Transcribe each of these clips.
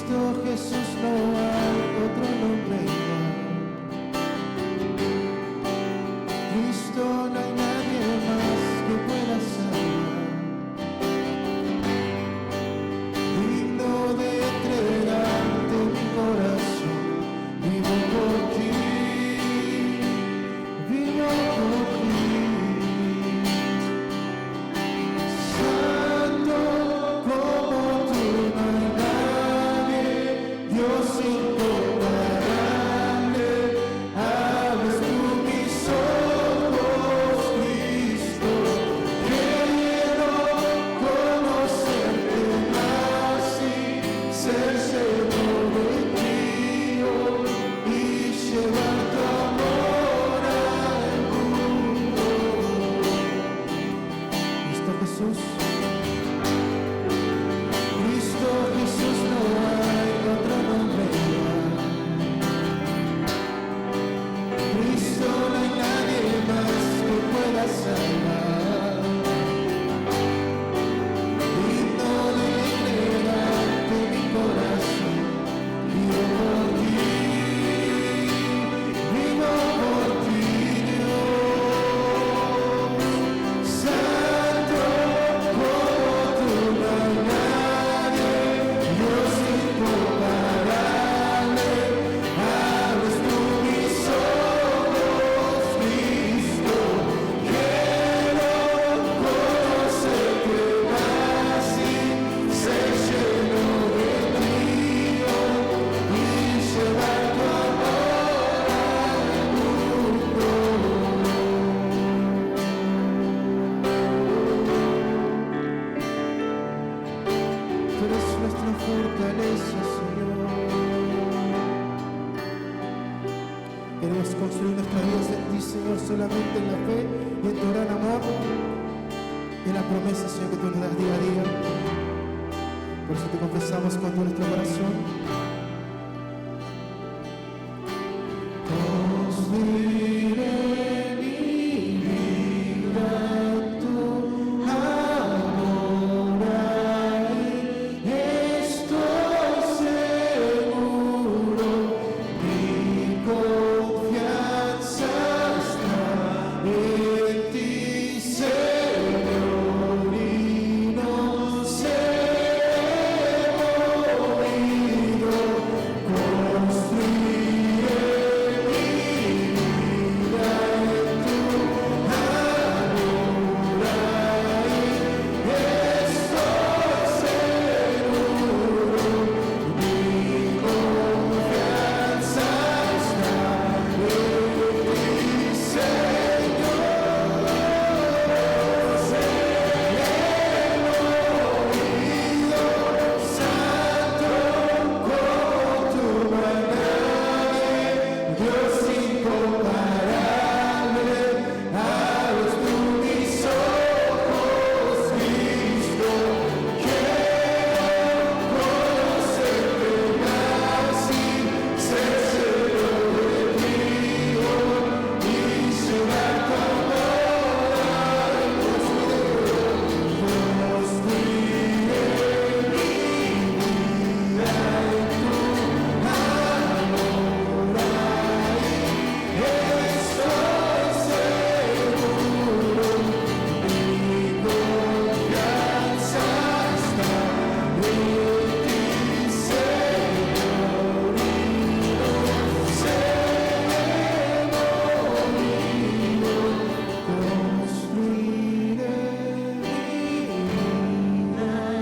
Cristo Jesús no hay otro nombre igual. Cristo no hay nadie más que pueda salvar. Digno de entregarte mi corazón, vivo por ti, vivo por ti. Santo como tú no hay nadie, Dios incomparable, abres tú mis ojos, Cristo. Quiero conocerte más y ser lleno de ti, y llevar tu amor al mundo. Cristo Jesús, Cristo Jesús, no hay otro nombre igual. Cristo no hay nadie más que pueda salvar. Digno de entregarte mi corazón, vivo por ti, vivo por ti, Dios. Santo como tú no hay nadie, Dios incomparable, abres tú mis ojos, Cristo. Quiero conocerte más y ser lleno de ti, y llevar tu amor al mundo. Tú eres nuestra fortaleza, Señor. Queremos construir nuestra vida en ti, Señor, solamente en la fe y en tu gran amor y en la promesa, Señor, que tú nos das día a día. Por eso te confesamos con todo nuestro corazón. Construiré mi vida en tu amor, ahí estoy seguro, mi confianza está en ti, Señor, y no seré movido. Construiré mi vida en tu amor, ahí estoy seguro, mi confianza está en ti, Señor. Santo como tú no hay nadie, Dios incomparable, abres tú mis ojos, Cristo. Quiero conocerte más y ser lleno de ti, y llevar tu amor al mundo. Construiré mi vida en tu amor, ahí estoy seguro, mi confianza está en ti, Señor, y no seré movido. Construiré mi vida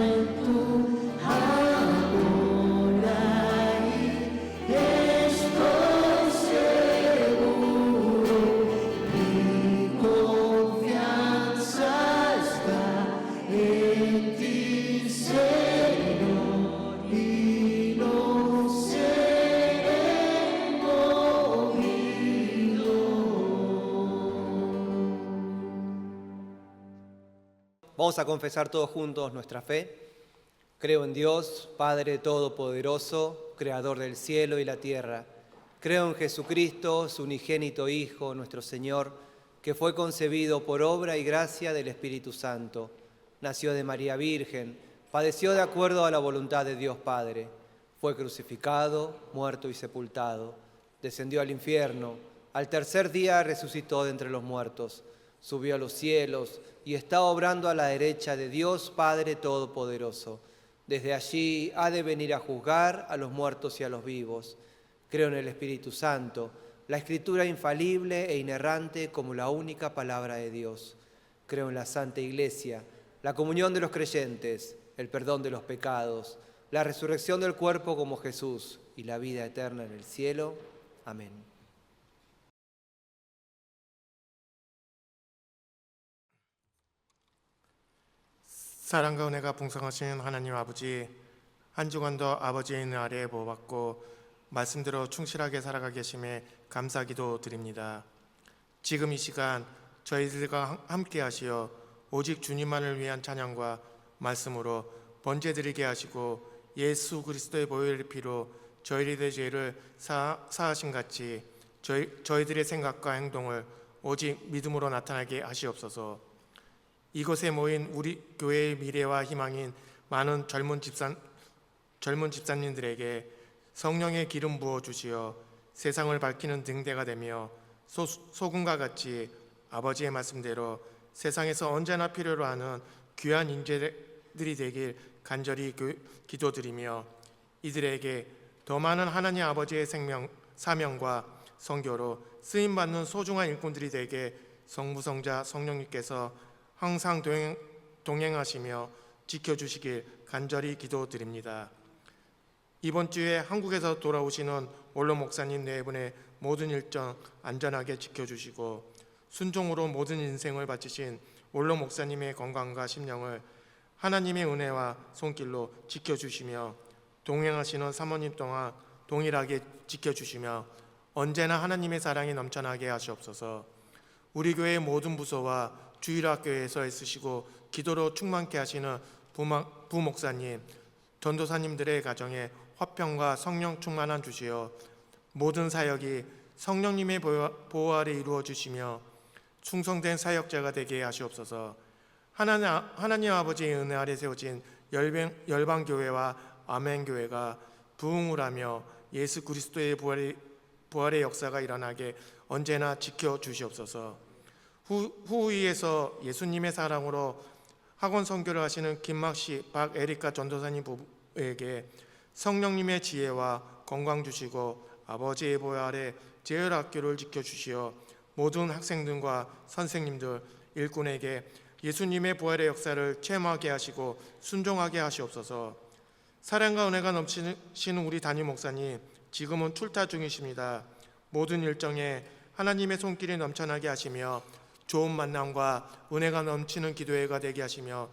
en tu amor, ahí estoy seguro, mi confianza está en ti, Señor, y no seré movido. Vamos a confesar todos juntos nuestra fe. Creo en Dios, Padre Todopoderoso, Creador del cielo y la tierra. Creo en Jesucristo, su unigénito Hijo, nuestro Señor, que fue concebido por obra y gracia del Espíritu Santo. Nació de María Virgen, padeció de acuerdo a la voluntad de Dios Padre. Fue crucificado, muerto y sepultado. Descendió al infierno. Al tercer día resucitó de entre los muertos. Subió a los cielos y está obrando a la derecha de Dios Padre Todopoderoso. Desde allí ha de venir a juzgar a los muertos y a los vivos. Creo en el Espíritu Santo, la Escritura infalible e inerrante como la única palabra de Dios. Creo en la Santa Iglesia, la comunión de los creyentes, el perdón de los pecados, la resurrección del cuerpo como Jesús y la vida eterna en el cielo. Amén. 사랑과 은혜가 풍성하신 하나님 아버지, 한 주간도 아버지의 은혜 아래에 보호받고 말씀대로 충실하게 살아가 계심에 감사기도 드립니다. 지금 이 시간 저희들과 함께 하시어 오직 주님만을 위한 찬양과 말씀으로 번제드리게 하시고 예수 그리스도의 보혈의 피로 저희들의 죄를 사하신 같이 저희들의 생각과 행동을 오직 믿음으로 나타나게 하시옵소서. 이곳에 모인 우리 교회의 미래와 희망인 많은 젊은 집사님들에게 성령의 기름 부어 주시어 세상을 밝히는 등대가 되며 소금과 같이 아버지의 말씀대로 세상에서 언제나 필요로 하는 귀한 인재들이 되길 간절히 기도드리며 이들에게 더 많은 하나님 아버지의 사명과 선교로 쓰임받는 소중한 일꾼들이 되게 성부성자 성령님께서 항상 동행하시며 지켜주시길 간절히 기도드립니다. 이번 주에 한국에서 돌아오시는 원로 목사님 네 분의 모든 일정 안전하게 지켜주시고 순종으로 모든 인생을 바치신 원로 목사님의 건강과 심령을 하나님의 은혜와 손길로 지켜주시며 동행하시는 사모님 동안 동일하게 지켜주시며 언제나 하나님의 사랑이 넘쳐나게 하시옵소서. 우리 교회의 모든 부서와 주일학교에서 애쓰시고 기도로 충만케 하시는 부목사님, 전도사님들의 가정에 화평과 성령 충만한 주시어 모든 사역이 성령님의 보호 아래 이루어 주시며 충성된 사역자가 되게 하시옵소서. 하나님 아버지의 은혜 아래 세워진 열방교회와 아멘교회가 부흥을 하며 예수 그리스도의 부활의 역사가 일어나게 언제나 지켜주시옵소서. 후위에서 예수님의 사랑으로 학원 선교를 하시는 김막씨, 박에리카 전도사님 부부에게 성령님의 지혜와 건강 주시고 아버지의 보호 아래 제혈학교를 지켜주시어 모든 학생들과 선생님들, 일꾼에게 예수님의 부활의 역사를 체험하게 하시고 순종하게 하시옵소서. 사랑과 은혜가 넘치시는 우리 담임 목사님, 지금은 출타 중이십니다. 모든 일정에 하나님의 손길이 넘쳐나게 하시며 좋은 만남과 은혜가 넘치는 기도회가 되게 하시며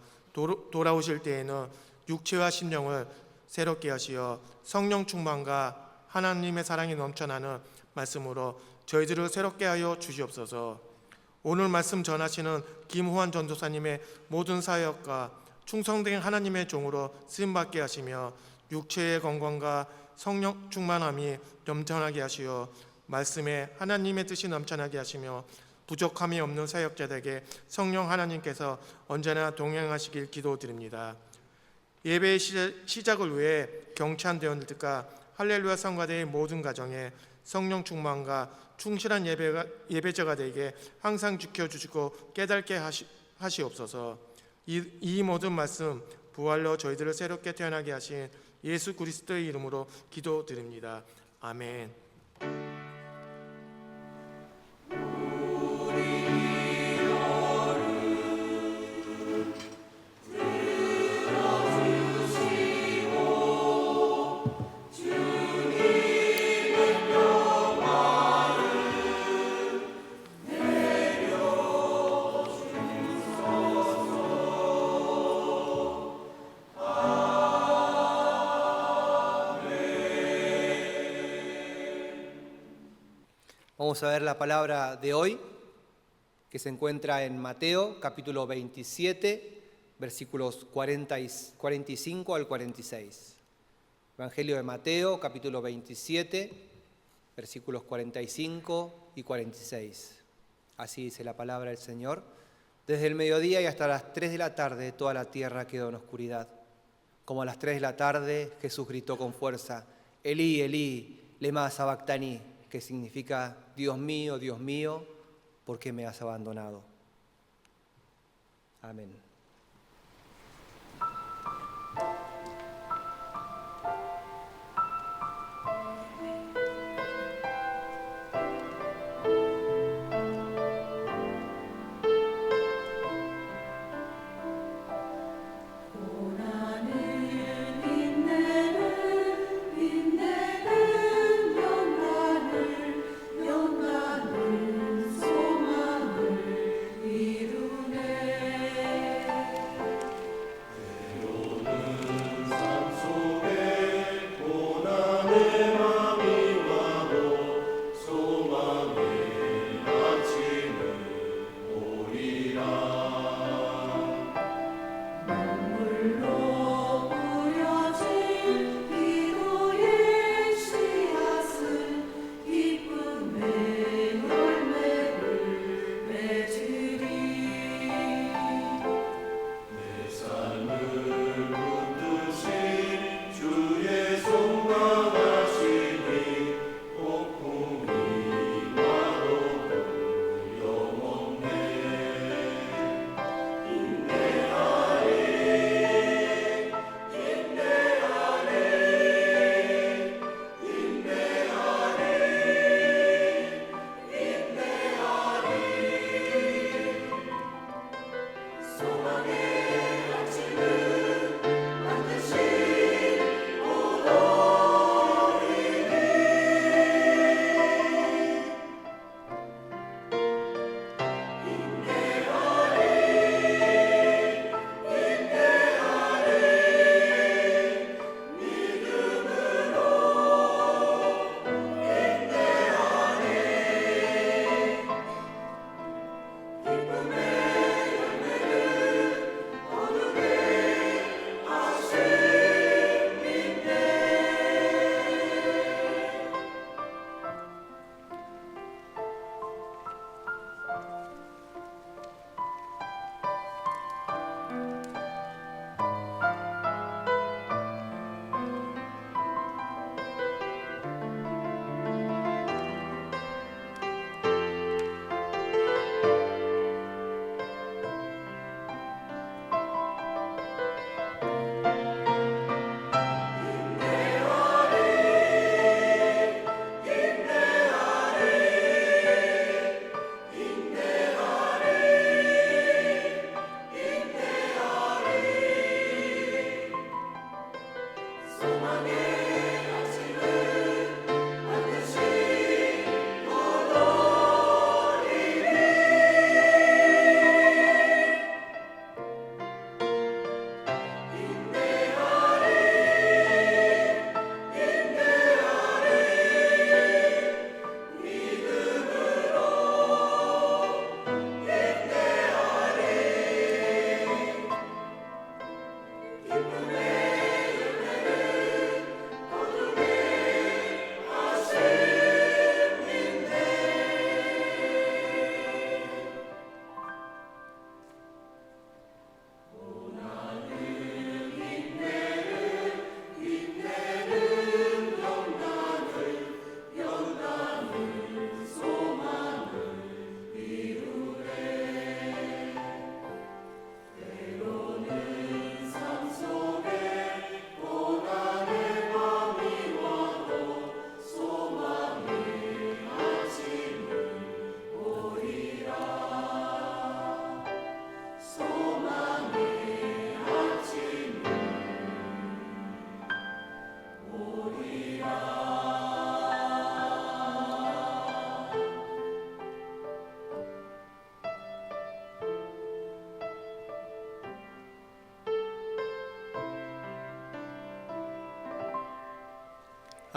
돌아오실 때에는 육체와 심령을 새롭게 하시어 성령 충만과 하나님의 사랑이 넘쳐나는 말씀으로 저희들을 새롭게 하여 주시옵소서. 오늘 말씀 전하시는 김호환 전도사님의 모든 사역과 충성된 하나님의 종으로 쓰임받게 하시며 육체의 건강과 성령 충만함이 넘쳐나게 하시어 말씀에 하나님의 뜻이 넘쳐나게 하시며 부족함이 없는 사역자들에게 성령 하나님께서 언제나 동행하시길 기도드립니다. 예배의 시작을 위해 경찬 대원들과 할렐루야 성가대의 모든 가정에 성령 충만과 충실한 예배자가 되게 항상 지켜주시고 깨닫게 하시옵소서. 이 모든 말씀 부활로 저희들을 새롭게 태어나게 하신 예수 그리스도의 이름으로 기도드립니다. 아멘. Vamos a ver la palabra de hoy, que se encuentra en Mateo, capítulo 27, versículos 45 al 46. Evangelio de Mateo, capítulo 27, versículos 45 y 46. Así dice la palabra del Señor. Desde el mediodía y hasta las 3 de la tarde toda la tierra quedó en oscuridad. como a las 3 de la tarde, Jesús gritó con fuerza, Elí, Elí, lema sabactani, que significa, Dios mío, ¿por qué me has abandonado? Amén.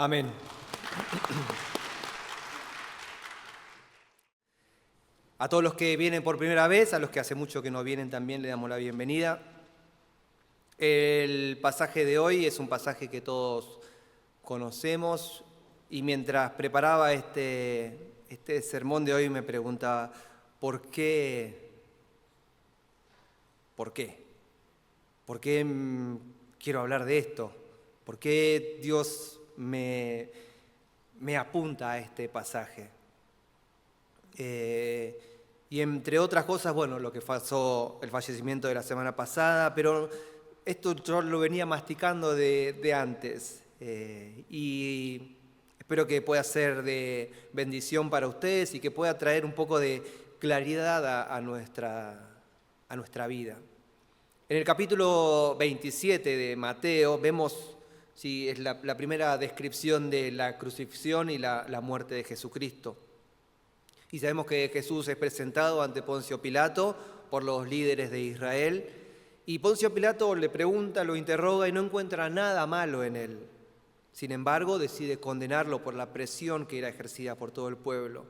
Amén. A todos los que vienen por primera vez, a los que hace mucho que no vienen también le damos la bienvenida. El pasaje de hoy es un pasaje que todos conocemos y mientras preparaba este sermón de hoy me preguntaba, ¿por qué? ¿Por qué? ¿Por qué quiero hablar de esto. ¿Por qué Dios me apunta a este pasaje? Y entre otras cosas, bueno, lo que pasó, el fallecimiento de la semana pasada, pero esto yo lo venía masticando de antes. Y espero que pueda ser de bendición para ustedes y que pueda traer un poco de claridad a nuestra vida. En el capítulo 27 de Mateo vemos, sí, es la primera descripción de la crucifixión y la muerte de Jesucristo. Y sabemos que Jesús es presentado ante Poncio Pilato por los líderes de Israel. Y Poncio Pilato le pregunta, lo interroga y no encuentra nada malo en él. Sin embargo, decide condenarlo por la presión que era ejercida por todo el pueblo.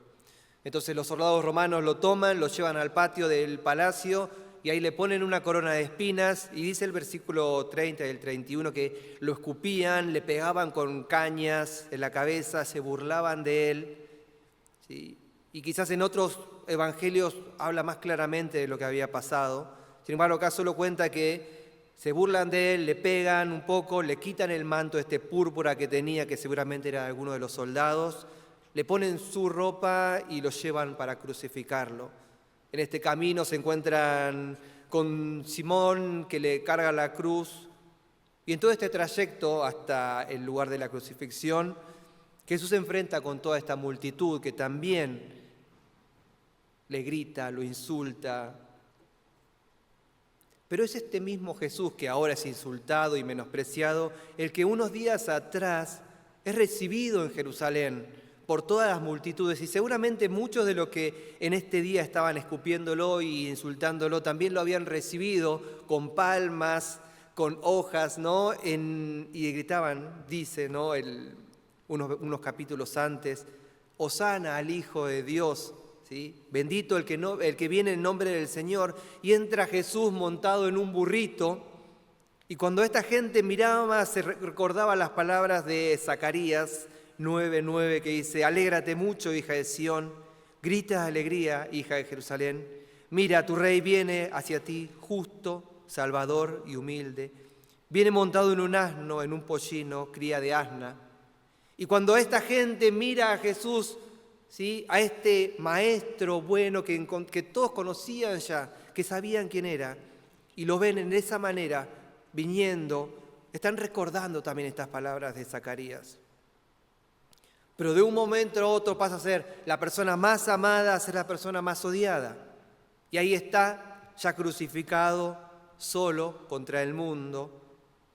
Entonces los soldados romanos lo toman, lo llevan al patio del palacio y ahí le ponen una corona de espinas. Y dice el versículo 30 y el 31 que lo escupían, le pegaban con cañas en la cabeza, se burlaban de él. ¿Sí? Y quizás en otros evangelios habla más claramente de lo que había pasado. Sin embargo, acá solo cuenta que se burlan de él, le pegan un poco, le quitan el manto púrpura que tenía, que seguramente era de alguno de los soldados, le ponen su ropa y lo llevan para crucificarlo. En este camino se encuentran con Simón, que le carga la cruz. Y en todo este trayecto hasta el lugar de la crucifixión, Jesús se enfrenta con toda esta multitud que también le grita, lo insulta. Pero es este mismo Jesús que ahora es insultado y menospreciado, el que unos días atrás es recibido en Jerusalén por todas las multitudes, y seguramente muchos de los que en este día estaban escupiéndolo y insultándolo también lo habían recibido con palmas, con hojas, ¿no? Y gritaban, dice, ¿no? Unos capítulos antes, Hosana al Hijo de Dios. ¿Sí? Bendito el que viene en nombre del Señor. Y entra Jesús montado en un burrito. Y cuando esta gente miraba, se recordaba las palabras de Zacarías 9:9, que dice: alégrate mucho, hija de Sión, grita de alegría, hija de Jerusalén. Mira, tu rey viene hacia ti, justo, salvador y humilde. Viene montado en un asno, en un pollino, cría de asna. Y cuando esta gente mira a Jesús, ¿sí?, a este maestro bueno que todos conocían ya, que sabían quién era, y lo ven en esa manera, viniendo, están recordando también estas palabras de Zacarías. Pero de un momento a otro pasa a ser la persona más amada a ser la persona más odiada. Y ahí está, ya crucificado, solo contra el mundo.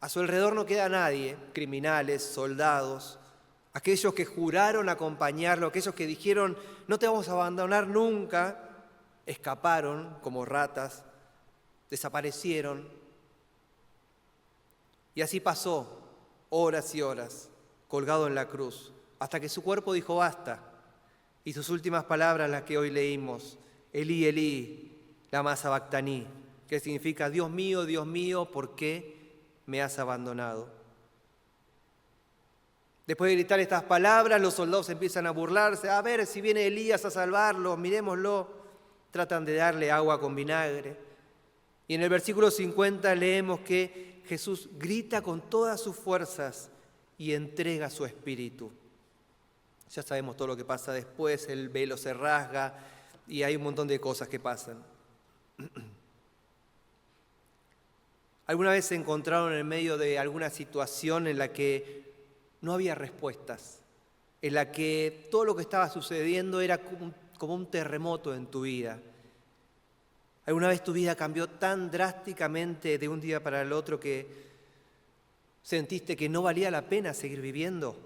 A su alrededor no queda nadie, criminales, soldados, aquellos que juraron acompañarlo, aquellos que dijeron, no te vamos a abandonar nunca, escaparon como ratas, desaparecieron. Y así pasó horas y horas, colgado en la cruz, hasta que su cuerpo dijo basta. Y sus últimas palabras, las que hoy leímos, Elí, Elí, lama sabactaní, que significa, Dios mío, ¿por qué me has abandonado? Después de gritar estas palabras, los soldados empiezan a burlarse. A ver si viene Elías a salvarlo, mirémoslo. Tratan de darle agua con vinagre. Y en el versículo 50 leemos que Jesús grita con todas sus fuerzas y entrega su espíritu. Ya sabemos todo lo que pasa después, el velo se rasga y hay un montón de cosas que pasan. ¿Alguna vez se encontraron en medio de alguna situación en la que no había respuestas, en la que todo lo que estaba sucediendo era como un terremoto en tu vida? ¿Alguna vez tu vida cambió tan drásticamente de un día para el otro que sentiste que no valía la pena seguir viviendo,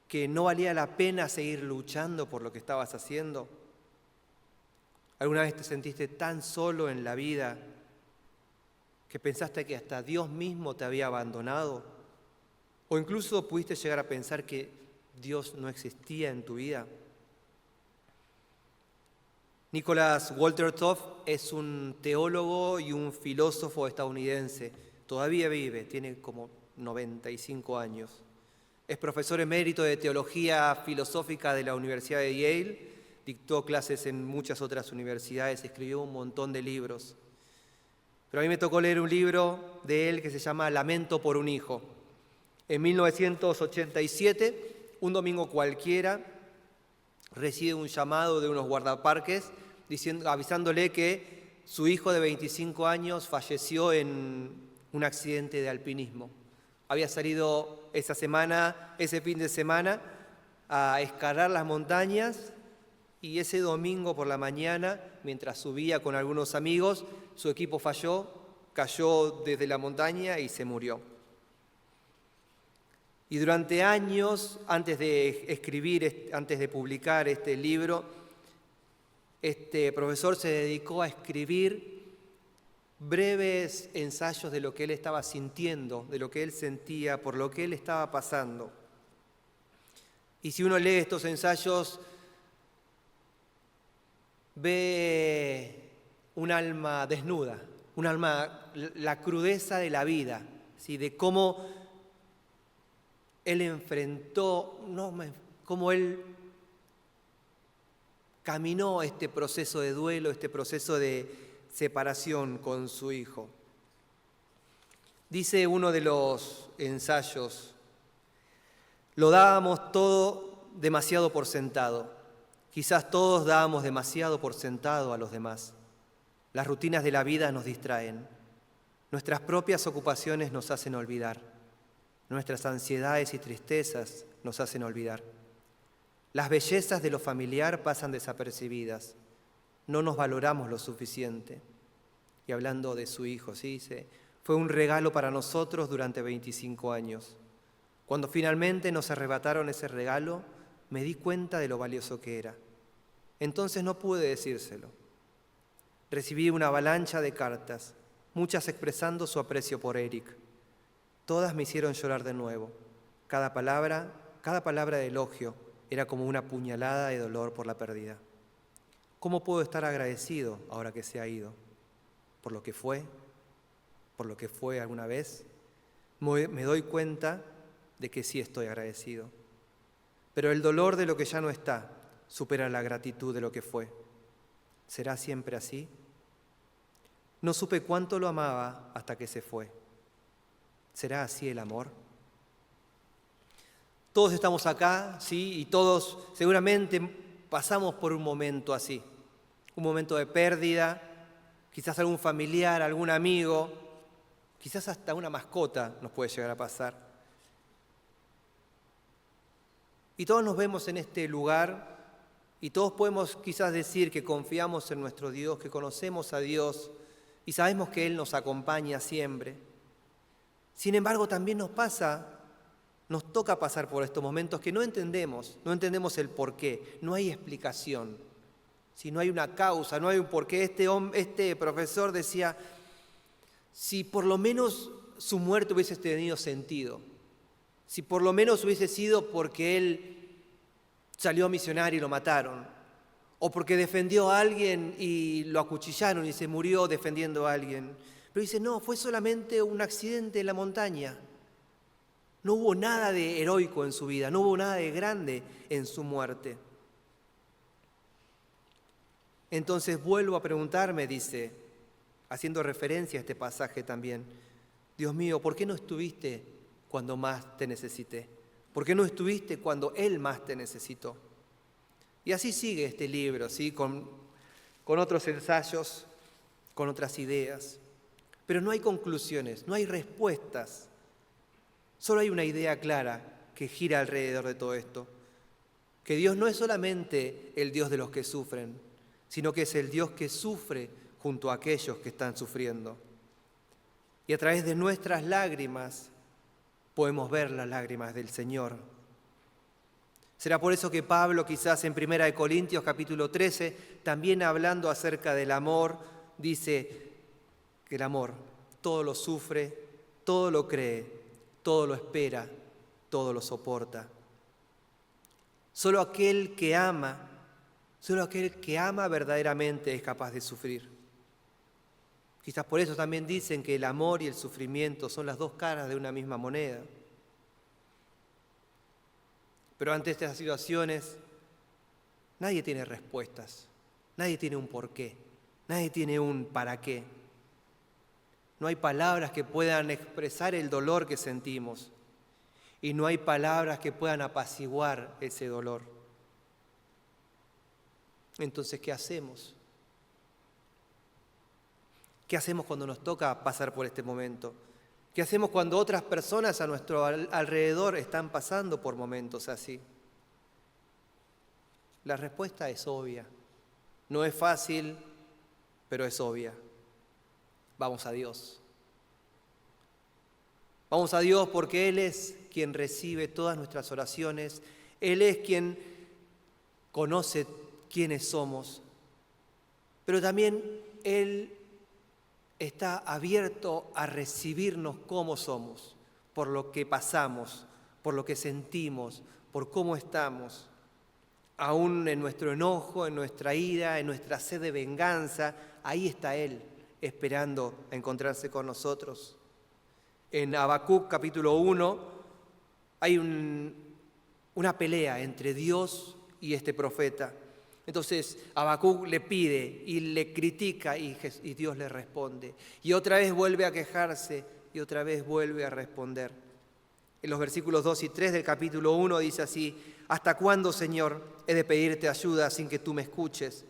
que no valía la pena seguir luchando por lo que estabas haciendo? ¿Alguna vez te sentiste tan solo en la vida que pensaste que hasta Dios mismo te había abandonado? ¿O incluso pudiste llegar a pensar que Dios no existía en tu vida? Nicholas Woltertoft es un teólogo y un filósofo estadounidense. Todavía vive, tiene como 95 años. Es profesor emérito de teología filosófica de la Universidad de Yale, dictó clases en muchas otras universidades, escribió un montón de libros. pero a mí me tocó leer un libro de él que se llama Lamento por un hijo. En 1987, un domingo cualquiera, recibe un llamado de unos guardaparques avisándole que su hijo de 25 años falleció en un accidente de alpinismo. Había salido ese fin de semana, a escalar las montañas y ese domingo por la mañana, mientras subía con algunos amigos, su equipo falló, cayó desde la montaña y se murió. Y durante años, antes de publicar este libro, este profesor se dedicó a escribir breves ensayos de lo que él estaba sintiendo, de lo que él sentía, por lo que él estaba pasando. Y si uno lee estos ensayos, ve un alma desnuda, la crudeza de la vida, ¿sí? De cómo él cómo él caminó este proceso de duelo, este proceso de separación con su hijo. Dice uno de los ensayos: lo dábamos todo demasiado por sentado. Quizás todos dábamos demasiado por sentado a los demás. Las rutinas de la vida nos distraen. Nuestras propias ocupaciones nos hacen olvidar. Nuestras ansiedades y tristezas nos hacen olvidar. Las bellezas de lo familiar pasan desapercibidas. No nos valoramos lo suficiente. Y hablando de su hijo, ¿sí? Dice: fue un regalo para nosotros durante 25 años. Cuando finalmente nos arrebataron ese regalo, me di cuenta de lo valioso que era. Entonces no pude decírselo. Recibí una avalancha de cartas, muchas expresando su aprecio por Eric. Todas me hicieron llorar de nuevo. Cada palabra de elogio era como una puñalada de dolor por la pérdida. ¿Cómo puedo estar agradecido ahora que se ha ido? ¿Por lo que fue alguna vez? Me doy cuenta de que sí estoy agradecido. Pero el dolor de lo que ya no está supera la gratitud de lo que fue. ¿Será siempre así? No supe cuánto lo amaba hasta que se fue. ¿Será así el amor? Todos estamos acá, ¿sí? Y todos seguramente pasamos por un momento así. Un momento de pérdida, quizás algún familiar, algún amigo, quizás hasta una mascota nos puede llegar a pasar. Y todos nos vemos en este lugar y todos podemos quizás decir que confiamos en nuestro Dios, que conocemos a Dios y sabemos que Él nos acompaña siempre. Sin embargo, también nos toca pasar por estos momentos que no entendemos el porqué, no hay explicación, si no hay una causa, no hay un porqué. Este profesor decía: si por lo menos su muerte hubiese tenido sentido, si por lo menos hubiese sido porque él salió a misionar y lo mataron, o porque defendió a alguien y lo acuchillaron y se murió defendiendo a alguien. Pero dice: no, fue solamente un accidente en la montaña. No hubo nada de heroico en su vida, no hubo nada de grande en su muerte. Entonces vuelvo a preguntarme, dice, haciendo referencia a este pasaje también: Dios mío, ¿por qué no estuviste cuando más te necesité? ¿Por qué no estuviste cuando Él más te necesitó? Y así sigue este libro, ¿sí? Con otros ensayos, con otras ideas. Pero no hay conclusiones, no hay respuestas. Solo hay una idea clara que gira alrededor de todo esto: que Dios no es solamente el Dios de los que sufren, sino que es el Dios que sufre junto a aquellos que están sufriendo. Y a través de nuestras lágrimas podemos ver las lágrimas del Señor. Será por eso que Pablo, quizás en 1 Corintios capítulo 13, también hablando acerca del amor, dice que el amor todo lo sufre, todo lo cree, todo lo espera, todo lo soporta. Solo aquel que ama verdaderamente es capaz de sufrir. Quizás por eso también dicen que el amor y el sufrimiento son las dos caras de una misma moneda. Pero ante estas situaciones, nadie tiene respuestas, nadie tiene un porqué, nadie tiene un para qué. No hay palabras que puedan expresar el dolor que sentimos. Y no hay palabras que puedan apaciguar ese dolor. Entonces, ¿qué hacemos? ¿Qué hacemos cuando nos toca pasar por este momento? ¿Qué hacemos cuando otras personas a nuestro alrededor están pasando por momentos así? La respuesta es obvia. No es fácil, pero es obvia. Vamos a Dios. Vamos a Dios porque Él es quien recibe todas nuestras oraciones. Él es quien conoce quiénes somos. Pero también Él está abierto a recibirnos como somos, por lo que pasamos, por lo que sentimos, por cómo estamos. Aún en nuestro enojo, en nuestra ira, en nuestra sed de venganza, ahí está Él, esperando a encontrarse con nosotros. En Habacuc capítulo 1 hay una pelea entre Dios y este profeta. Entonces Habacuc le pide y le critica y Dios le responde. Y otra vez vuelve a quejarse y otra vez vuelve a responder. En los versículos 2 y 3 del capítulo 1 dice así: ¿Hasta cuándo, Señor, he de pedirte ayuda sin que tú me escuches?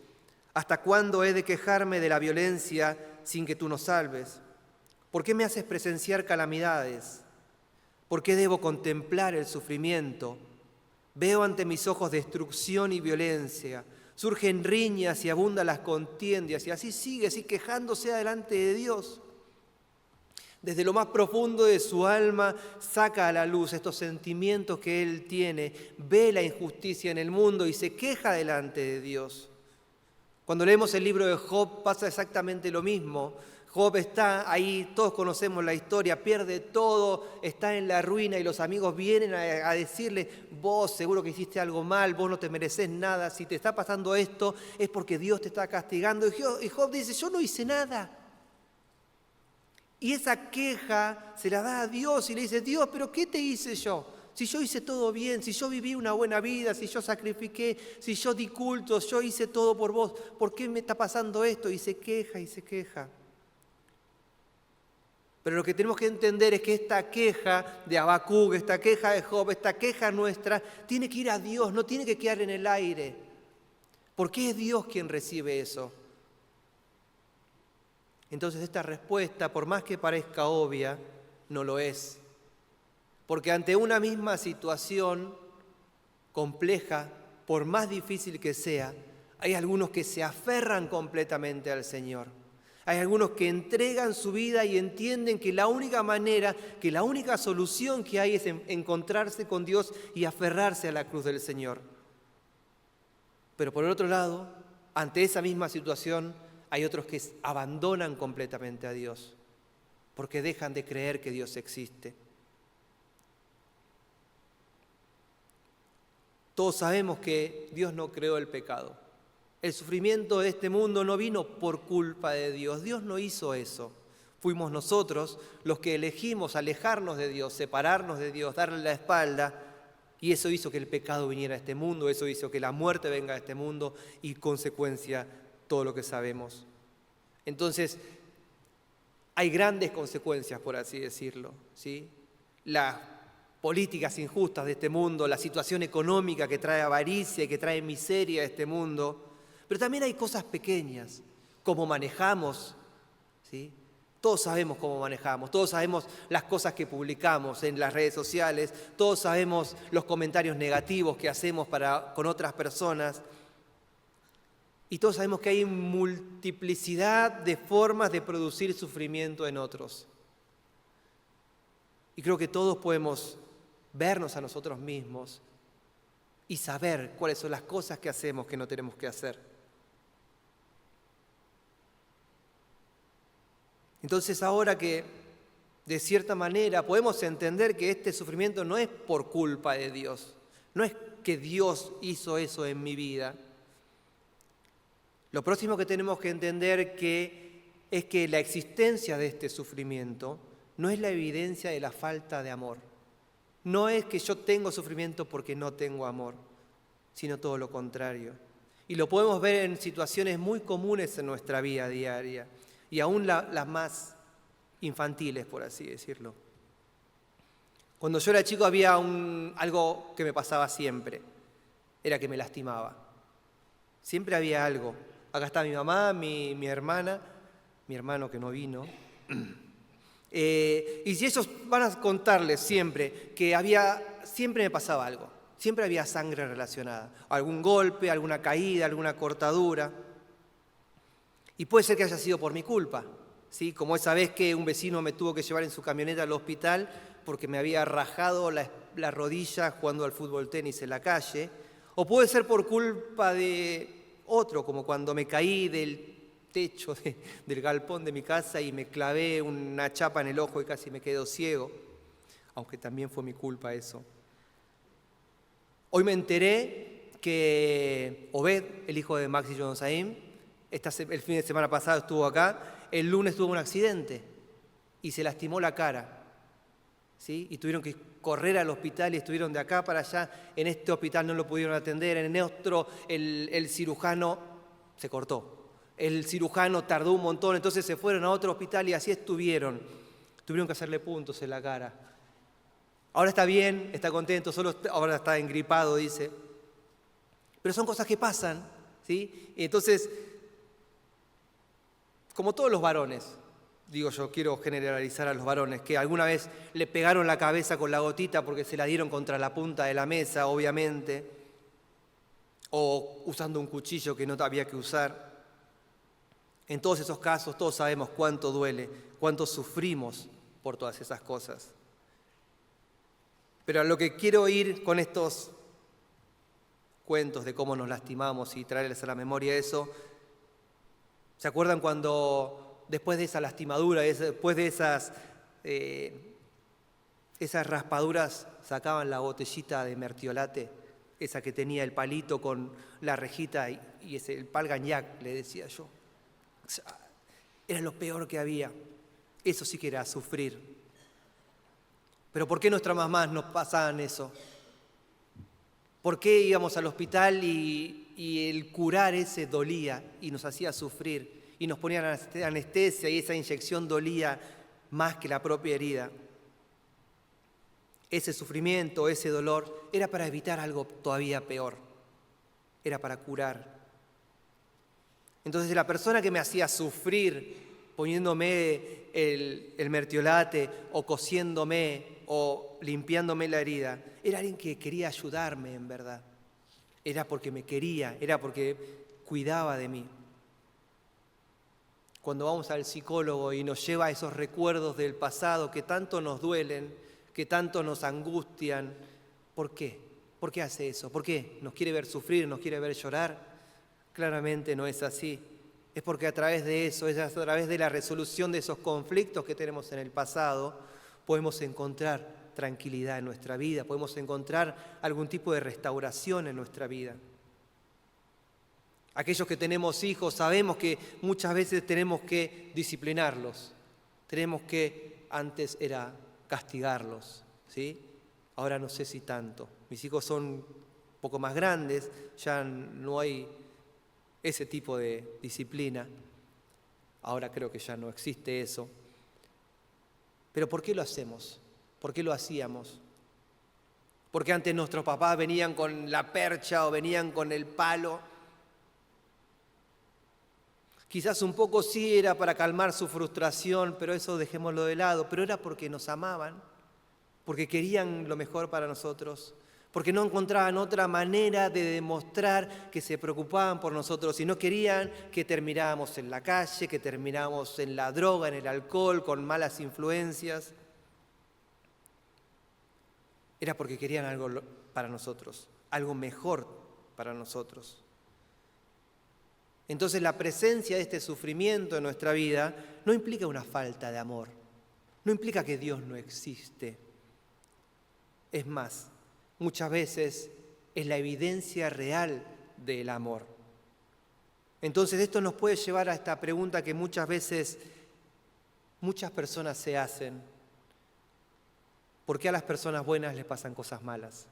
¿Hasta cuándo he de quejarme de la violencia sin que tú nos salves? ¿Por qué me haces presenciar calamidades? ¿Por qué debo contemplar el sufrimiento? Veo ante mis ojos destrucción y violencia. Surgen riñas y abundan las contiendas. Y así sigue quejándose delante de Dios. Desde lo más profundo de su alma saca a la luz estos sentimientos que él tiene. Ve la injusticia en el mundo y se queja delante de Dios. Cuando leemos el libro de Job pasa exactamente lo mismo. Job está ahí, todos conocemos la historia, pierde todo, está en la ruina y los amigos vienen a decirle: vos seguro que hiciste algo mal, vos no te mereces nada, si te está pasando esto es porque Dios te está castigando. Y Job dice: yo no hice nada. Y esa queja se la da a Dios y le dice: Dios, ¿pero qué te hice yo? Si yo hice todo bien, si yo viví una buena vida, si yo sacrifiqué, si yo di cultos, yo hice todo por vos, ¿por qué me está pasando esto? Y se queja y se queja. Pero lo que tenemos que entender es que esta queja de Habacuc, esta queja de Job, esta queja nuestra, tiene que ir a Dios, no tiene que quedar en el aire. Porque es Dios quien recibe eso. Entonces esta respuesta, por más que parezca obvia, no lo es. Porque ante una misma situación compleja, por más difícil que sea, hay algunos que se aferran completamente al Señor. Hay algunos que entregan su vida y entienden que la única manera, que la única solución que hay es encontrarse con Dios y aferrarse a la cruz del Señor. Pero por el otro lado, ante esa misma situación, hay otros que abandonan completamente a Dios, porque dejan de creer que Dios existe. Todos sabemos que Dios no creó el pecado. El sufrimiento de este mundo no vino por culpa de Dios. Dios no hizo eso. Fuimos nosotros los que elegimos alejarnos de Dios, separarnos de Dios, darle la espalda. Y eso hizo que el pecado viniera a este mundo, eso hizo que la muerte venga a este mundo y, consecuencia, todo lo que sabemos. Entonces, hay grandes consecuencias, por así decirlo, ¿sí? Las políticas injustas de este mundo, la situación económica que trae avaricia y que trae miseria a este mundo. Pero también hay cosas pequeñas, como manejamos, ¿sí? Todos sabemos cómo manejamos, todos sabemos las cosas que publicamos en las redes sociales, todos sabemos los comentarios negativos que hacemos con otras personas. Y todos sabemos que hay multiplicidad de formas de producir sufrimiento en otros. Y creo que todos podemos vernos a nosotros mismos y saber cuáles son las cosas que hacemos que no tenemos que hacer. Entonces, ahora que de cierta manera podemos entender que este sufrimiento no es por culpa de Dios, no es que Dios hizo eso en mi vida. Lo próximo que tenemos que entender es que la existencia de este sufrimiento no es la evidencia de la falta de amor. No es que yo tengo sufrimiento porque no tengo amor, sino todo lo contrario. Y lo podemos ver en situaciones muy comunes en nuestra vida diaria. Y aún las más infantiles, por así decirlo. Cuando yo era chico había algo que me pasaba siempre, era que me lastimaba. Siempre había algo. Acá está mi mamá, mi hermana, mi hermano que no vino. Y si ellos van a contarles siempre que siempre me pasaba algo, siempre había sangre relacionada, algún golpe, alguna caída, alguna cortadura. Y puede ser que haya sido por mi culpa, ¿sí? Como esa vez que un vecino me tuvo que llevar en su camioneta al hospital porque me había rajado la rodilla jugando al fútbol tenis en la calle. O puede ser por culpa de otro, como cuando me caí del techo del galpón de mi casa y me clavé una chapa en el ojo y casi me quedo ciego, aunque también fue mi culpa eso. Hoy me enteré que Obed, el hijo de Max y John Saim, el fin de semana pasado estuvo acá, el lunes tuvo un accidente y se lastimó la cara, ¿sí? Y tuvieron que correr al hospital y estuvieron de acá para allá. En este hospital no lo pudieron atender, en el otro el cirujano se cortó. El cirujano tardó un montón, entonces se fueron a otro hospital y así estuvieron. Tuvieron que hacerle puntos en la cara. Ahora está bien, está contento, ahora está engripado, dice. Pero son cosas que pasan, ¿sí? Y entonces, como todos los varones, digo yo, quiero generalizar a los varones, que alguna vez le pegaron la cabeza con la gotita porque se la dieron contra la punta de la mesa, obviamente, o usando un cuchillo que no había que usar. En todos esos casos, todos sabemos cuánto duele, cuánto sufrimos por todas esas cosas. Pero a lo que quiero ir con estos cuentos de cómo nos lastimamos y traerles a la memoria eso, ¿se acuerdan cuando después de esa lastimadura, después de esas raspaduras, sacaban la botellita de mertiolate, esa que tenía el palito con la rejita y el palgañac, le decía yo? O sea, era lo peor que había. Eso sí que era sufrir. Pero ¿por qué nuestras mamás nos pasaban eso? ¿Por qué íbamos al hospital y el curar ese dolía y nos hacía sufrir? Y nos ponían anestesia y esa inyección dolía más que la propia herida. Ese sufrimiento, ese dolor, era para evitar algo todavía peor. Era para curar. Entonces la persona que me hacía sufrir poniéndome el mertiolate o cosiéndome o limpiándome la herida, era alguien que quería ayudarme en verdad. Era porque me quería, era porque cuidaba de mí. Cuando vamos al psicólogo y nos lleva a esos recuerdos del pasado que tanto nos duelen, que tanto nos angustian, ¿por qué? ¿Por qué hace eso? ¿Por qué? ¿Nos quiere ver sufrir? ¿Nos quiere ver llorar? Claramente no es así. Es porque a través de eso, es a través de la resolución de esos conflictos que tenemos en el pasado, podemos encontrar tranquilidad en nuestra vida, podemos encontrar algún tipo de restauración en nuestra vida. Aquellos que tenemos hijos sabemos que muchas veces tenemos que disciplinarlos, tenemos que, antes era castigarlos, ¿sí? Ahora no sé si tanto. Mis hijos son un poco más grandes, ya no hay ese tipo de disciplina. Ahora creo que ya no existe eso. Pero ¿por qué lo hacemos? ¿Por qué lo hacíamos? Porque antes nuestros papás venían con la percha o venían con el palo. Quizás un poco sí era para calmar su frustración, pero eso dejémoslo de lado. Pero era porque nos amaban, porque querían lo mejor para nosotros, porque no encontraban otra manera de demostrar que se preocupaban por nosotros y no querían que termináramos en la calle, que termináramos en la droga, en el alcohol, con malas influencias. Era porque querían algo para nosotros, algo mejor para nosotros. Entonces la presencia de este sufrimiento en nuestra vida no implica una falta de amor, no implica que Dios no existe. Es más, muchas veces es la evidencia real del amor. Entonces esto nos puede llevar a esta pregunta que muchas veces muchas personas se hacen. ¿Por qué a las personas buenas les pasan cosas malas?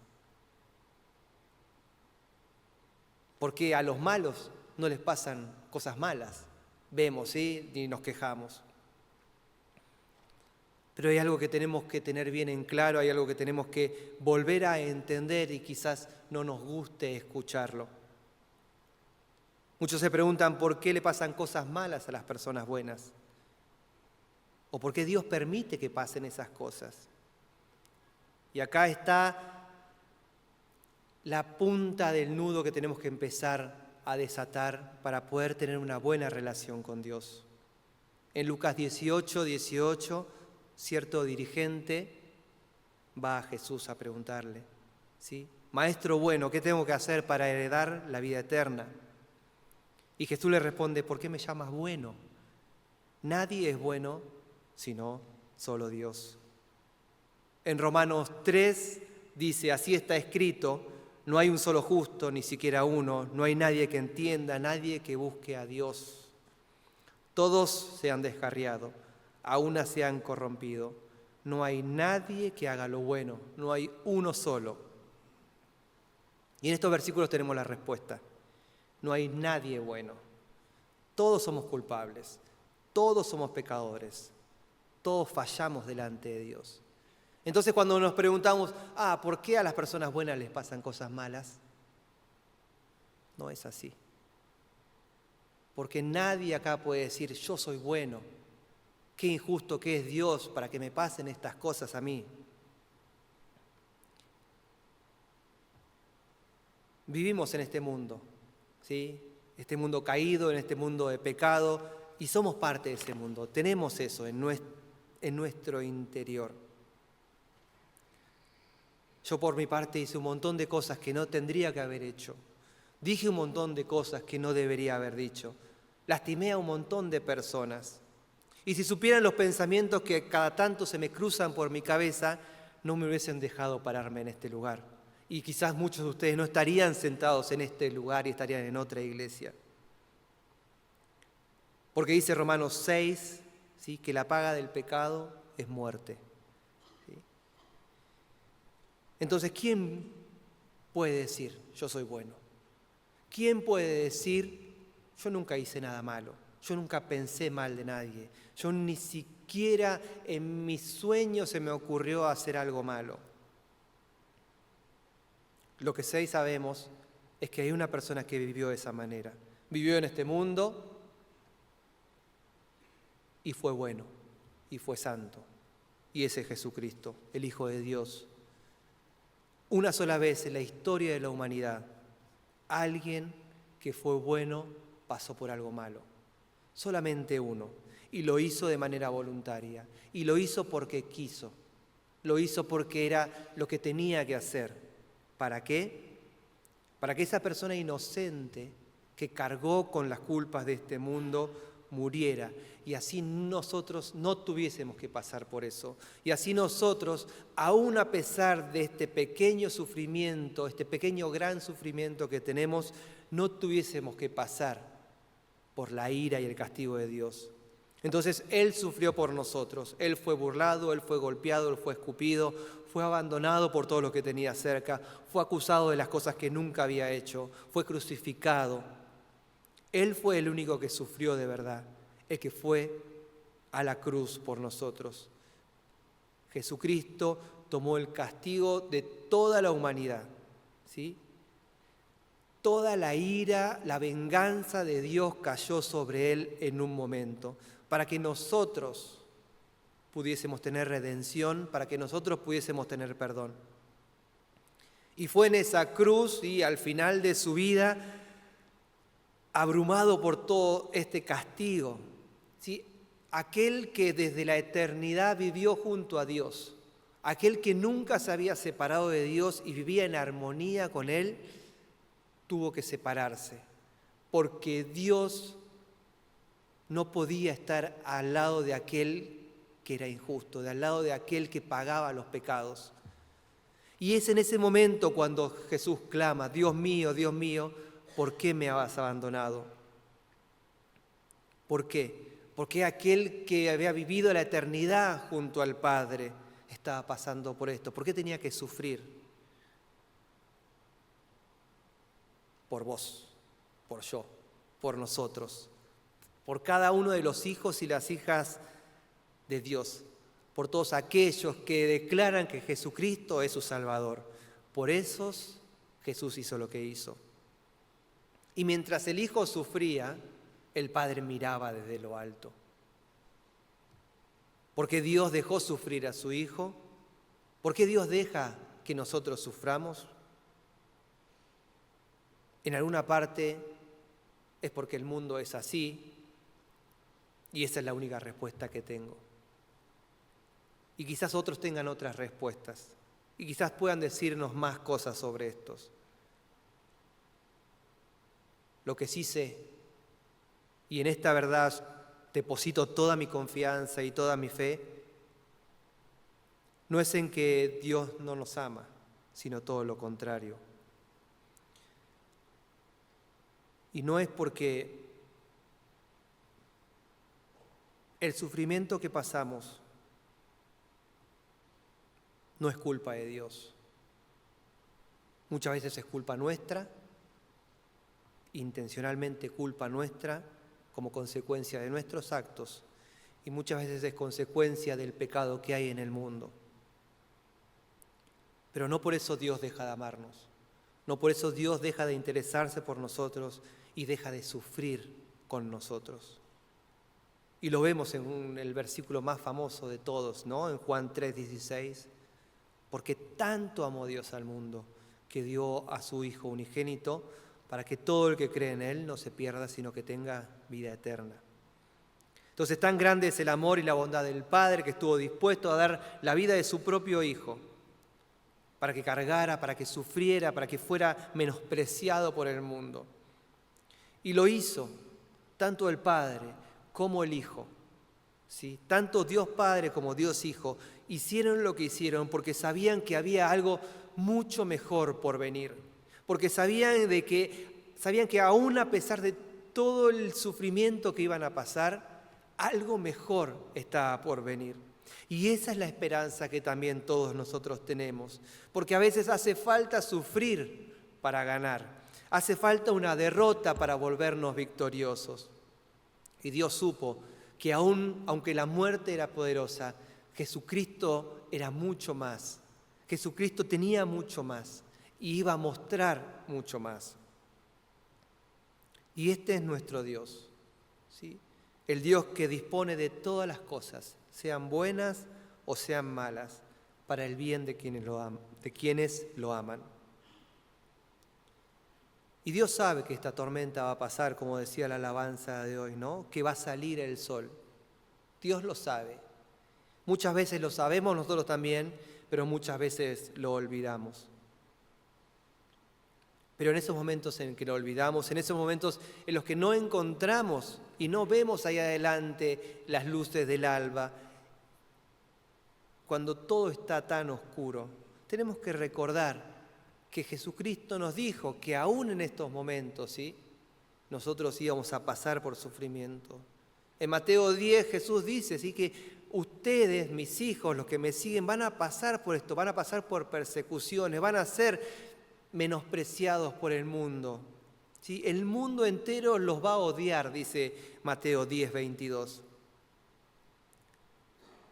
¿Por qué a los malos no les pasan cosas malas? Vemos, ¿sí? Y nos quejamos. Pero hay algo que tenemos que tener bien en claro, hay algo que tenemos que volver a entender y quizás no nos guste escucharlo. Muchos se preguntan por qué le pasan cosas malas a las personas buenas o por qué Dios permite que pasen esas cosas. Y acá está la punta del nudo que tenemos que empezar a desatar para poder tener una buena relación con Dios. En Lucas 18, cierto dirigente va a Jesús a preguntarle, ¿sí? Maestro bueno, ¿qué tengo que hacer para heredar la vida eterna? Y Jesús le responde, ¿por qué me llamas bueno? Nadie es bueno sino solo Dios. En Romanos 3 dice, así está escrito, no hay un solo justo, ni siquiera uno, no hay nadie que entienda, nadie que busque a Dios. Todos se han descarriado, a una se han corrompido. No hay nadie que haga lo bueno, no hay uno solo. Y en estos versículos tenemos la respuesta. No hay nadie bueno. Todos somos culpables, todos somos pecadores, todos fallamos delante de Dios. Entonces cuando nos preguntamos, ¿por qué a las personas buenas les pasan cosas malas? No es así. Porque nadie acá puede decir, yo soy bueno. Qué injusto que es Dios para que me pasen estas cosas a mí. Vivimos en este mundo, ¿sí? Este mundo caído, en este mundo de pecado, y somos parte de ese mundo. Tenemos eso en nuestro interior. Yo por mi parte hice un montón de cosas que no tendría que haber hecho. Dije un montón de cosas que no debería haber dicho. Lastimé a un montón de personas. Y si supieran los pensamientos que cada tanto se me cruzan por mi cabeza, no me hubiesen dejado pararme en este lugar. Y quizás muchos de ustedes no estarían sentados en este lugar y estarían en otra iglesia. Porque dice Romanos 6, ¿sí?, que la paga del pecado es muerte. ¿Sí? Entonces, ¿quién puede decir, yo soy bueno? ¿Quién puede decir, yo nunca hice nada malo? Yo nunca pensé mal de nadie. Yo ni siquiera en mis sueños se me ocurrió hacer algo malo. Lo que sí sabemos es que hay una persona que vivió de esa manera. Vivió en este mundo y fue bueno, y fue santo. Y ese es Jesucristo, el Hijo de Dios. Una sola vez en la historia de la humanidad, alguien que fue bueno pasó por algo malo. Solamente uno. Y lo hizo de manera voluntaria. Y lo hizo porque quiso. Lo hizo porque era lo que tenía que hacer. ¿Para qué? Para que esa persona inocente que cargó con las culpas de este mundo muriera. Y así nosotros no tuviésemos que pasar por eso. Y así nosotros, aún a pesar de este pequeño sufrimiento, este pequeño gran sufrimiento que tenemos, no tuviésemos que pasar por la ira y el castigo de Dios. Entonces Él sufrió por nosotros. Él fue burlado, Él fue golpeado, Él fue escupido, fue abandonado por todo lo que tenía cerca, fue acusado de las cosas que nunca había hecho, fue crucificado. Él fue el único que sufrió de verdad, el que fue a la cruz por nosotros. Jesucristo tomó el castigo de toda la humanidad, ¿sí? Toda la ira, la venganza de Dios cayó sobre Él en un momento, para que nosotros pudiésemos tener redención, para que nosotros pudiésemos tener perdón. Y fue en esa cruz, y al final de su vida, abrumado por todo este castigo, ¿sí?, aquel que desde la eternidad vivió junto a Dios, aquel que nunca se había separado de Dios y vivía en armonía con Él, tuvo que separarse, porque Dios no podía estar al lado de aquel que era injusto, al lado de aquel que pagaba los pecados. Y es en ese momento cuando Jesús clama, Dios mío, ¿por qué me has abandonado? ¿Por qué? Porque aquel que había vivido la eternidad junto al Padre estaba pasando por esto. ¿Por qué tenía que sufrir? Por vos, por yo, por nosotros, por cada uno de los hijos y las hijas de Dios. por todos aquellos que declaran que Jesucristo es su Salvador. Por esos Jesús hizo lo que hizo. Y mientras el Hijo sufría, el Padre miraba desde lo alto. ¿Por qué Dios dejó sufrir a su Hijo? ¿Por qué Dios deja que nosotros suframos? En alguna parte es porque el mundo es así y esa es la única respuesta que tengo. Y quizás otros tengan otras respuestas y quizás puedan decirnos más cosas sobre estos. Lo que sí sé, y en esta verdad deposito toda mi confianza y toda mi fe, no es en que Dios no nos ama, sino todo lo contrario. Y no es porque el sufrimiento que pasamos no es culpa de Dios. Muchas veces es culpa nuestra, intencionalmente culpa nuestra, como consecuencia de nuestros actos, y muchas veces es consecuencia del pecado que hay en el mundo. Pero no por eso Dios deja de amarnos, no por eso Dios deja de interesarse por nosotros y deja de sufrir con nosotros. Y lo vemos en el versículo más famoso de todos, ¿no? En Juan 3:16, porque tanto amó Dios al mundo que dio a su Hijo unigénito para que todo el que cree en Él no se pierda, sino que tenga vida eterna. Entonces, tan grande es el amor y la bondad del Padre que estuvo dispuesto a dar la vida de su propio Hijo, para que cargara, para que sufriera, para que fuera menospreciado por el mundo. Y lo hizo tanto el Padre como el Hijo, ¿sí? Tanto Dios Padre como Dios Hijo hicieron lo que hicieron porque sabían que había algo mucho mejor por venir, porque sabían que aún a pesar de todo el sufrimiento que iban a pasar, algo mejor estaba por venir. Y esa es la esperanza que también todos nosotros tenemos, porque a veces hace falta sufrir para ganar, hace falta una derrota para volvernos victoriosos. Y Dios supo que aunque la muerte era poderosa, Jesucristo era mucho más. Jesucristo tenía mucho más y iba a mostrar mucho más. Y este es nuestro Dios, ¿sí? El Dios que dispone de todas las cosas, sean buenas o sean malas, para el bien de quienes lo aman. Y Dios sabe que esta tormenta va a pasar, como decía la alabanza de hoy, ¿no? Que va a salir el sol. Dios lo sabe. Muchas veces lo sabemos nosotros también, pero muchas veces lo olvidamos. Pero en esos momentos en que lo olvidamos, en esos momentos en los que no encontramos y no vemos ahí adelante las luces del alba, cuando todo está tan oscuro, tenemos que recordar que Jesucristo nos dijo que aún en estos momentos, ¿sí?, nosotros íbamos a pasar por sufrimiento. En Mateo 10 Jesús dice, ¿sí?, que ustedes, mis hijos, los que me siguen, van a pasar por esto, van a pasar por persecuciones, van a ser menospreciados por el mundo, ¿sí? El mundo entero los va a odiar, dice Mateo 10:22.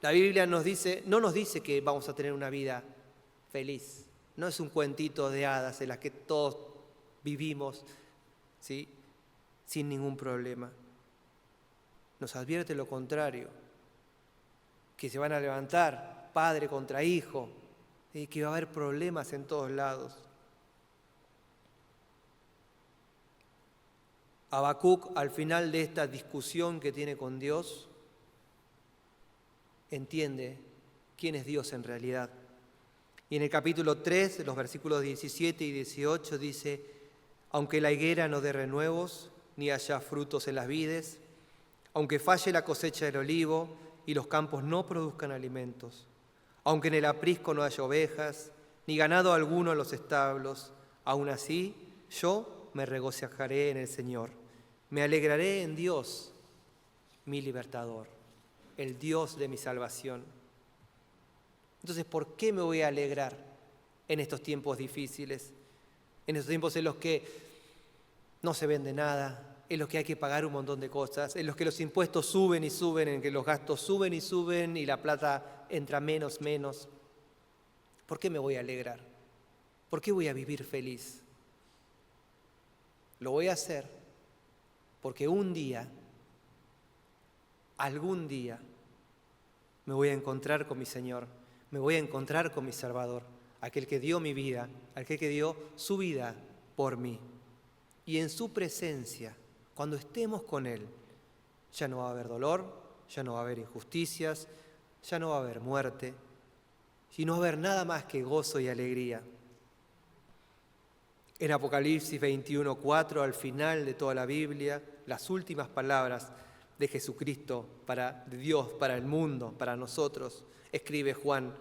La Biblia no nos dice que vamos a tener una vida feliz. No es un cuentito de hadas en la que todos vivimos, ¿sí?, sin ningún problema. Nos advierte lo contrario, que se van a levantar padre contra hijo, y que va a haber problemas en todos lados. Habacuc, al final de esta discusión que tiene con Dios, entiende quién es Dios en realidad. Y en el capítulo 3, los versículos 17 y 18 dice: aunque la higuera no dé renuevos, ni haya frutos en las vides, aunque falle la cosecha del olivo y los campos no produzcan alimentos, aunque en el aprisco no haya ovejas, ni ganado alguno en los establos, aún así yo me regocijaré en el Señor, me alegraré en Dios, mi libertador, el Dios de mi salvación. Entonces, ¿por qué me voy a alegrar en estos tiempos difíciles? En estos tiempos en los que no se vende nada, en los que hay que pagar un montón de cosas, en los que los impuestos suben y suben, en que los gastos suben y suben y la plata entra menos, ¿por qué me voy a alegrar? ¿Por qué voy a vivir feliz? Lo voy a hacer porque un día, algún día, me voy a encontrar con mi Señor, me voy a encontrar con mi Salvador, aquel que dio mi vida, aquel que dio su vida por mí. Y en su presencia, cuando estemos con Él, ya no va a haber dolor, ya no va a haber injusticias, ya no va a haber muerte, y no va a haber nada más que gozo y alegría. En Apocalipsis 21:4, al final de toda la Biblia, las últimas palabras de Jesucristo, de Dios, para el mundo, para nosotros, escribe Juan: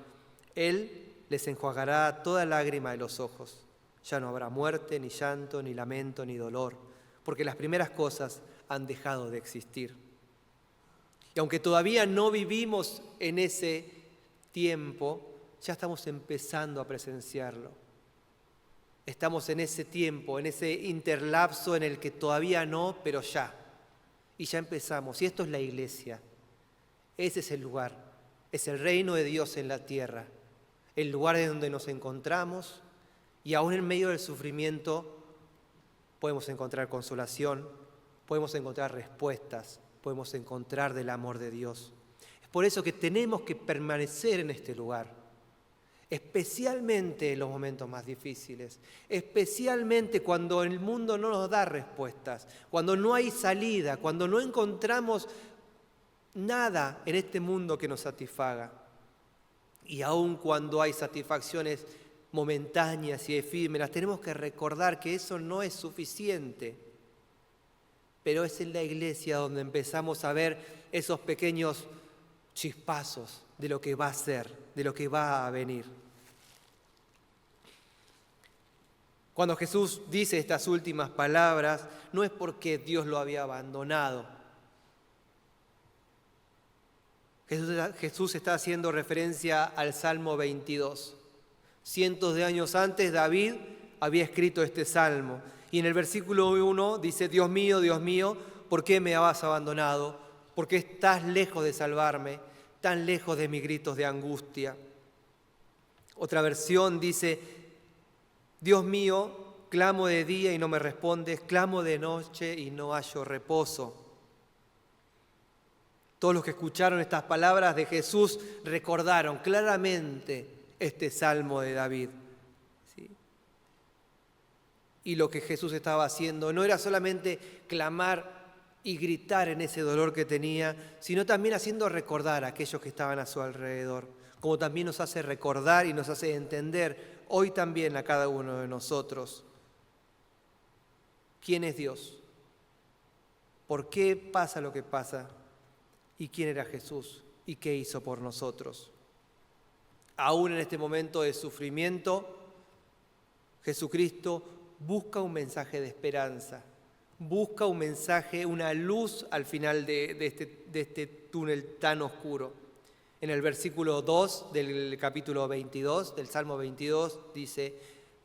Él les enjuagará toda lágrima de los ojos. Ya no habrá muerte, ni llanto, ni lamento, ni dolor, porque las primeras cosas han dejado de existir. Y aunque todavía no vivimos en ese tiempo, ya estamos empezando a presenciarlo. Estamos en ese tiempo, en ese interlapso en el que todavía no, pero ya. Y ya empezamos. Y esto es la iglesia. Ese es el lugar. Es el reino de Dios en la tierra. El lugar en donde nos encontramos. Y aún en medio del sufrimiento podemos encontrar consolación, podemos encontrar respuestas, podemos encontrar del amor de Dios. Es por eso que tenemos que permanecer en este lugar. Especialmente en los momentos más difíciles, especialmente cuando el mundo no nos da respuestas, cuando no hay salida, cuando no encontramos nada en este mundo que nos satisfaga. Y aun cuando hay satisfacciones momentáneas y efímeras, tenemos que recordar que eso no es suficiente. Pero es en la iglesia donde empezamos a ver esos pequeños chispazos de lo que va a ser, de lo que va a venir. Cuando Jesús dice estas últimas palabras, no es porque Dios lo había abandonado. Jesús está haciendo referencia al Salmo 22. Cientos de años antes, David había escrito este salmo. Y en el versículo 1 dice: Dios mío, ¿por qué me has abandonado? ¿Por qué estás lejos de salvarme? Tan lejos de mis gritos de angustia. Otra versión dice: Dios mío, clamo de día y no me respondes, clamo de noche y no hallo reposo. Todos los que escucharon estas palabras de Jesús recordaron claramente este salmo de David. ¿Sí? Y lo que Jesús estaba haciendo no era solamente clamar y gritar en ese dolor que tenía, sino también haciendo recordar a aquellos que estaban a su alrededor, como también nos hace recordar y nos hace entender hoy también a cada uno de nosotros quién es Dios, por qué pasa lo que pasa y quién era Jesús y qué hizo por nosotros. Aún en este momento de sufrimiento, Jesucristo busca un mensaje de esperanza. Busca un mensaje, una luz al final de este túnel tan oscuro. En el versículo 2 del capítulo 22, del Salmo 22, dice: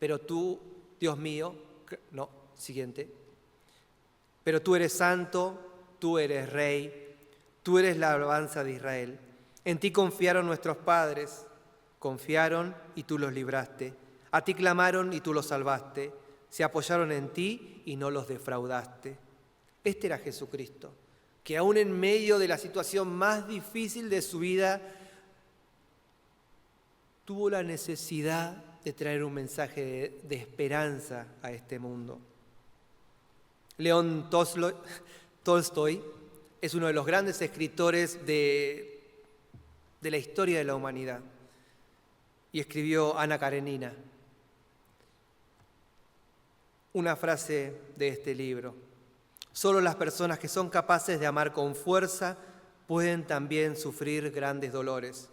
pero tú, Dios mío, pero tú eres santo, tú eres rey, tú eres la alabanza de Israel. En ti confiaron nuestros padres, confiaron y tú los libraste. A ti clamaron y tú los salvaste. Se apoyaron en ti y no los defraudaste. Este era Jesucristo, que aún en medio de la situación más difícil de su vida, tuvo la necesidad de traer un mensaje de esperanza a este mundo. León Tolstoy es uno de los grandes escritores de la historia de la humanidad y escribió Ana Karenina. Una frase de este libro: solo las personas que son capaces de amar con fuerza pueden también sufrir grandes dolores,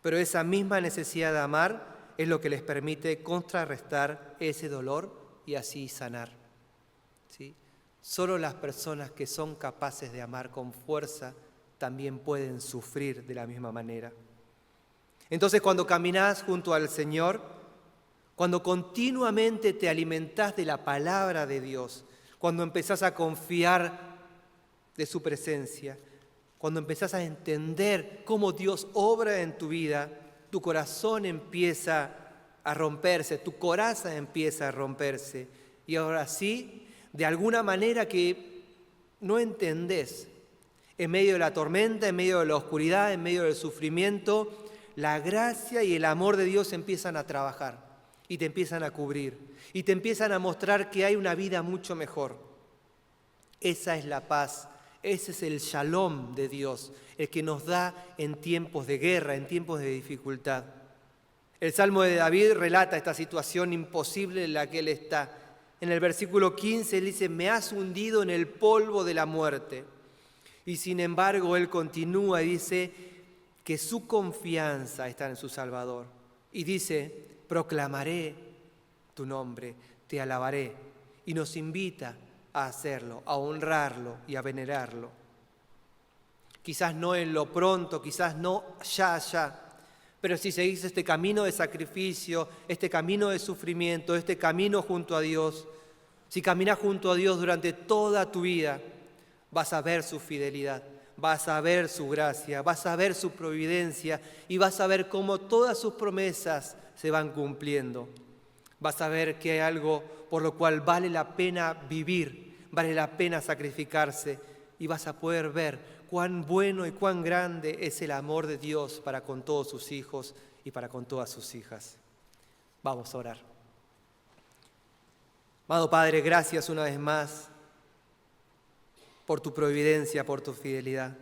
pero esa misma necesidad de amar es lo que les permite contrarrestar ese dolor y así sanar. ¿Sí? Solo las personas que son capaces de amar con fuerza también pueden sufrir de la misma manera. Entonces, cuando caminás junto al Señor, cuando continuamente te alimentás de la palabra de Dios, cuando empezás a confiar de su presencia, cuando empezás a entender cómo Dios obra en tu vida, tu corazón empieza a romperse, tu coraza empieza a romperse. Y ahora sí, de alguna manera que no entendés, en medio de la tormenta, en medio de la oscuridad, en medio del sufrimiento, la gracia y el amor de Dios empiezan a trabajar y te empiezan a cubrir y te empiezan a mostrar que hay una vida mucho mejor. Esa es la paz, ese es el shalom de Dios, el que nos da en tiempos de guerra, en tiempos de dificultad. El Salmo de David relata esta situación imposible en la que él está. En el versículo 15 él dice: me has hundido en el polvo de la muerte. Y sin embargo él continúa y dice que su confianza está en su Salvador. Y dice: proclamaré tu nombre, te alabaré. Y nos invita a hacerlo, a honrarlo y a venerarlo. Quizás no en lo pronto, quizás no ya. Pero si seguís este camino de sacrificio, este camino de sufrimiento, este camino junto a Dios, si caminas junto a Dios durante toda tu vida, vas a ver su fidelidad, vas a ver su gracia, vas a ver su providencia y vas a ver cómo todas sus promesas se van cumpliendo. Vas a ver que hay algo por lo cual vale la pena vivir, vale la pena sacrificarse y vas a poder ver cuán bueno y cuán grande es el amor de Dios para con todos sus hijos y para con todas sus hijas. Vamos a orar. Amado Padre, gracias una vez más por tu providencia, por tu fidelidad.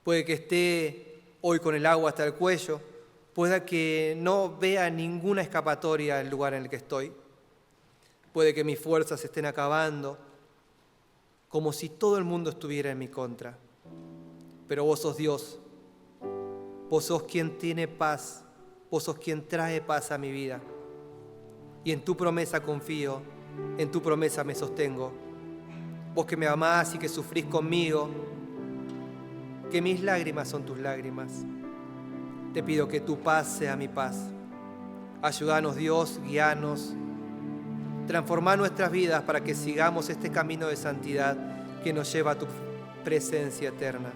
Puede que esté hoy con el agua hasta el cuello, puede que no vea ninguna escapatoria del lugar en el que estoy, puede que mis fuerzas se estén acabando, como si todo el mundo estuviera en mi contra. Pero vos sos Dios, vos sos quien tiene paz, vos sos quien trae paz a mi vida. Y en tu promesa confío, en tu promesa me sostengo. Vos que me amás y que sufrís conmigo, que mis lágrimas son tus lágrimas. Te pido que tu paz sea mi paz. Ayúdanos, Dios, guíanos. Transformar nuestras vidas para que sigamos este camino de santidad que nos lleva a tu presencia eterna.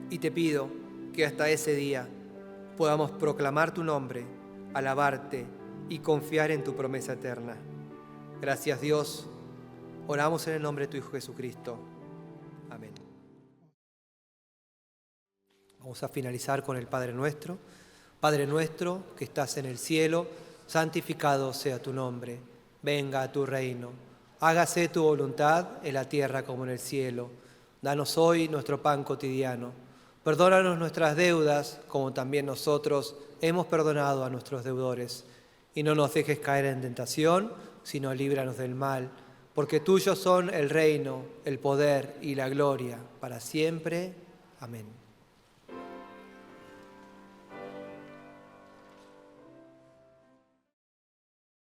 Y te pido que hasta ese día podamos proclamar tu nombre, alabarte y confiar en tu promesa eterna. Gracias, Dios. Oramos en el nombre de tu Hijo Jesucristo. Amén. Vamos a finalizar con el Padre Nuestro. Padre nuestro que estás en el cielo, santificado sea tu nombre, venga a tu reino, hágase tu voluntad en la tierra como en el cielo. Danos hoy nuestro pan cotidiano, perdónanos nuestras deudas como también nosotros hemos perdonado a nuestros deudores. Y no nos dejes caer en tentación, sino líbranos del mal, porque tuyos son el reino, el poder y la gloria, para siempre. Amén.